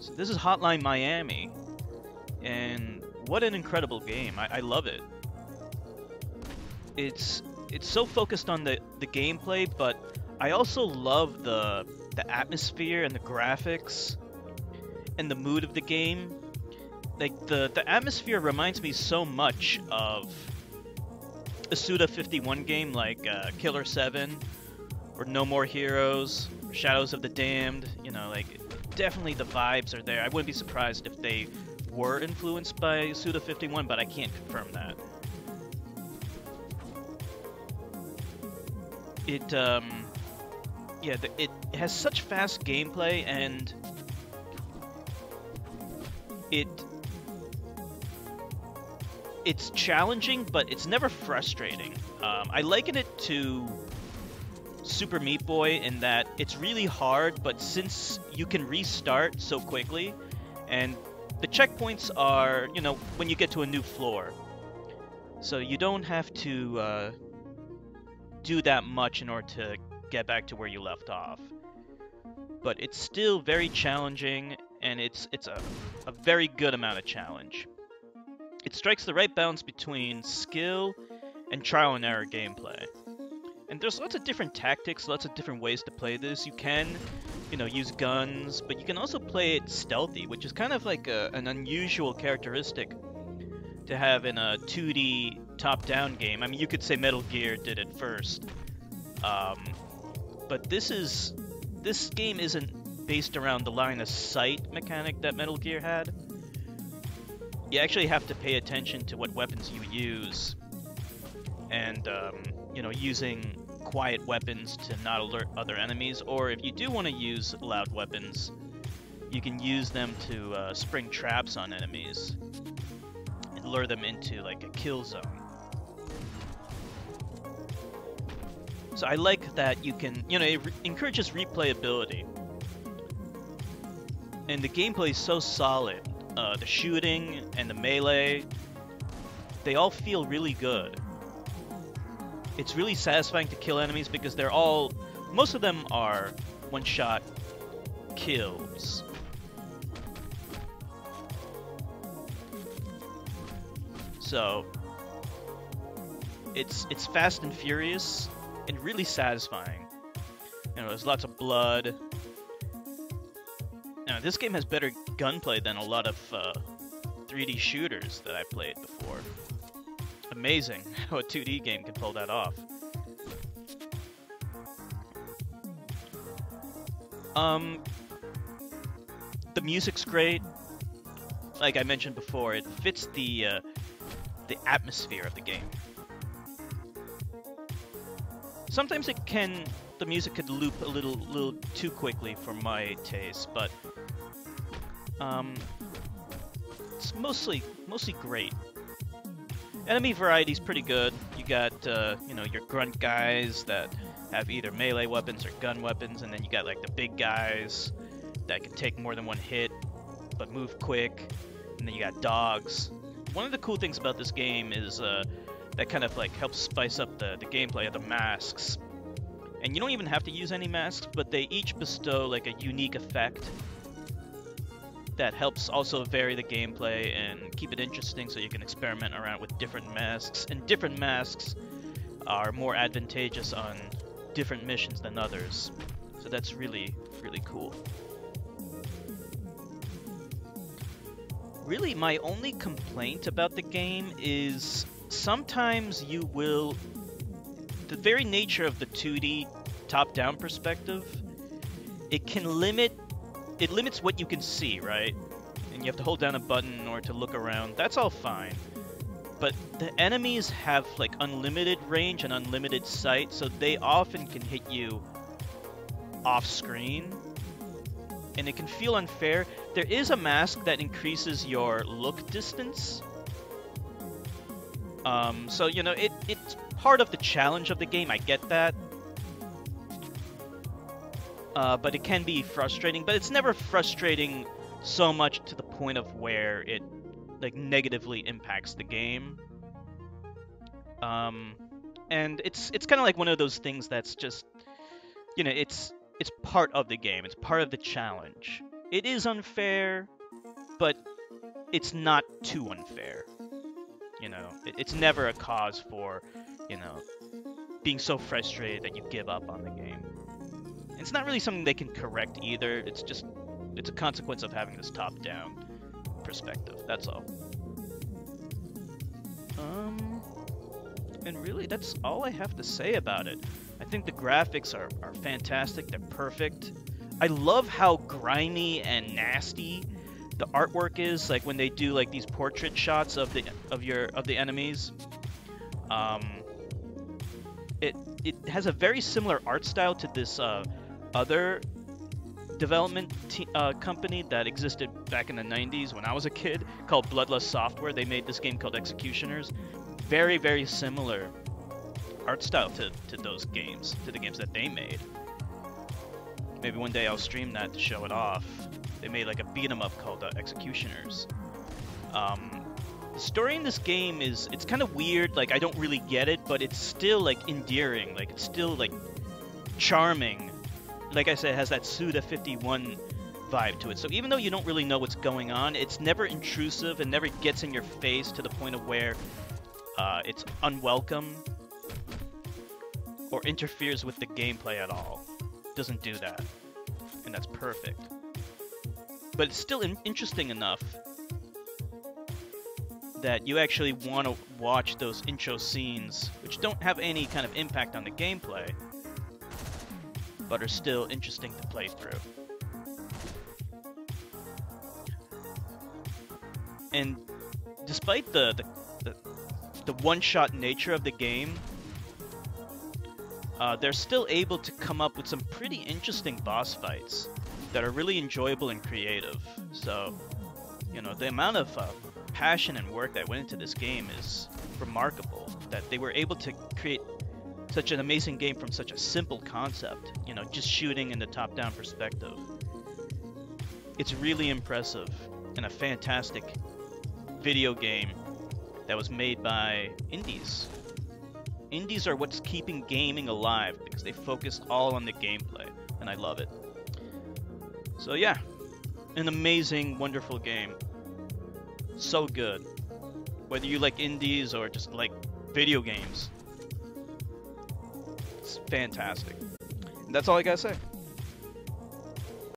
So this is Hotline Miami, and what an incredible game. I love it. It's so focused on the gameplay, but I also love the atmosphere and the graphics and the mood of the game. Like the atmosphere reminds me so much of a Suda51 game like Killer 7 or No More Heroes, or Shadows of the Damned. You know, like definitely the vibes are there. I wouldn't be surprised if they were influenced by Suda51, but I can't confirm that. It has such fast gameplay, and it's challenging, but it's never frustrating. I liken it to Super Meat Boy in that it's really hard, but since you can restart so quickly, and the checkpoints are, you know, when you get to a new floor, so you don't have to do that much in order to get back to where you left off. But it's still very challenging, and it's a very good amount of challenge. It strikes the right balance between skill and trial and error gameplay. And there's lots of different tactics, lots of different ways to play this. You can, you know, use guns, but you can also play it stealthy, which is kind of like an unusual characteristic to have in a 2D top-down game. I mean, you could say Metal Gear did it first, but this game isn't based around the line of sight mechanic that Metal Gear had. You actually have to pay attention to what weapons you use, and you know, using quiet weapons to not alert other enemies, or if you do want to use loud weapons, you can use them to spring traps on enemies and lure them into like a kill zone. So I like that you can, you know, it encourages replayability, and the gameplay is so solid. The shooting and the melee, they all feel really good. It's really satisfying to kill enemies because most of them are one-shot kills. So it's fast and furious and really satisfying. You know, there's lots of blood. Now, this game has better gunplay than a lot of 3D shooters that I played before. Amazing how a 2D game can pull that off. The music's great. Like I mentioned before, it fits the atmosphere of the game. Sometimes the music could loop a little too quickly for my taste, but it's mostly great. Enemy variety's pretty good. You got you know, your grunt guys that have either melee weapons or gun weapons, and then you got like the big guys that can take more than one hit but move quick, and then you got dogs. One of the cool things about this game is that kind of like helps spice up the gameplay of the masks. And you don't even have to use any masks, but they each bestow like a unique effect that helps also vary the gameplay and keep it interesting, so you can experiment around with different masks. And different masks are more advantageous on different missions than others. So that's really, really cool. Really, my only complaint about the game is sometimes the very nature of the 2D top-down perspective, it limits what you can see, right? And you have to hold down a button in order to look around. That's all fine. But the enemies have like unlimited range and unlimited sight, so they often can hit you off screen, and it can feel unfair. There is a mask that increases your look distance. So, you know, it's part of the challenge of the game, I get that. But it can be frustrating, but it's never frustrating so much to the point of where it like negatively impacts the game. And it's kind of like one of those things that's just, you know, it's part of the game, it's part of the challenge. It is unfair, but it's not too unfair. You know, it's never a cause for, you know, being so frustrated that you give up on the game. It's not really something they can correct either. It's a consequence of having this top-down perspective. That's all. And really, that's all I have to say about it. I think the graphics are fantastic. They're perfect. I love how grimy and nasty the artwork is. Like when they do like these portrait shots of the enemies. It has a very similar art style to this other development company that existed back in the 90s when I was a kid called Bloodlust Software. They made this game called Executioners. Very, very similar art style to those games, to the games that they made. Maybe one day I'll stream that to show it off. They made like a beat 'em up called Executioners. The story in this game it's kind of weird. Like I don't really get it, but it's still like endearing. Like it's still like charming. Like I said, it has that Suda 51 vibe to it. So even though you don't really know what's going on, it's never intrusive and never gets in your face to the point of where it's unwelcome or interferes with the gameplay at all. It doesn't do that, and that's perfect. But it's still interesting enough that you actually want to watch those intro scenes, which don't have any kind of impact on the gameplay, but are still interesting to play through. And despite the one-shot nature of the game, they're still able to come up with some pretty interesting boss fights that are really enjoyable and creative. So, you know, the amount of passion and work that went into this game is remarkable, that they were able to create such an amazing game from such a simple concept, you know, just shooting in the top-down perspective. It's really impressive and a fantastic video game that was made by indies. Indies are what's keeping gaming alive because they focus all on the gameplay, and I love it. So yeah, an amazing, wonderful game. So good. Whether you like indies or just like video games, it's fantastic. And that's all I gotta say.